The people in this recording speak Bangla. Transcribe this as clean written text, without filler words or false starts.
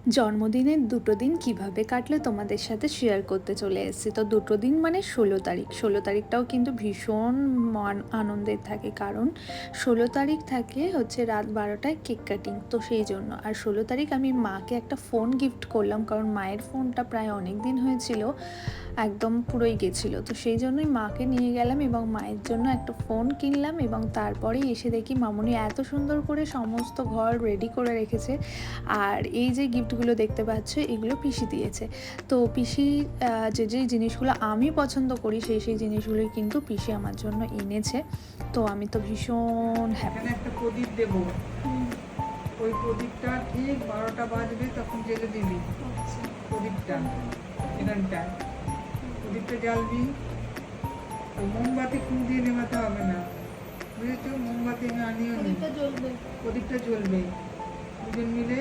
জন্মদিনের দুটো দিন কিভাবে কাটলো তোমাদের সাথে শেয়ার করতে চলে এসেছি। তো দুটো দিন মানে 16 তারিখ, 16 তারিখটাও কিন্তু ভীষণ আনন্দের থাকে, কারণ 16 তারিখ থাকে হচ্ছে রাত 12টায় কেক কাটিং, তো সেই জন্য। আর 16 তারিখ আমি মাকে একটা ফোন গিফট করলাম, কারণ মায়ের ফোনটা প্রায় অনেক দিন হয়েছিল, একদম পুরোই গেছিলো, তো সেই জন্যই মাকে নিয়ে গেলাম এবং মায়ের জন্য একটা ফোন কিনলাম। এবং তারপরেই এসে দেখি মামুনি এত সুন্দর করে সমস্ত ঘর রেডি করে রেখেছে। আর এই যে গিফটগুলো দেখতে পাচ্ছ, এগুলো পিসি দিয়েছে। তো পিসি যে যে জিনিসগুলো আমি পছন্দ করি সেই জিনিসগুলোই কিন্তু পিসি আমার জন্য এনেছে। তো আমি তো ভীষণ হ্যাপি। একটা প্রদীপ দেবো, ওই প্রদীপটা ঠিক 12টা বাজবে তখন জেলে দিবি। প্রদীপটা এখানটায় প্রদীপটা জ্বালবি, তো মোমবাতি ফুল দিয়ে নেভাতে হবে না, বুঝেছো? মোমবাতি আমি আনিও নি, প্রদীপটা জ্বলবে, দুজন মিলে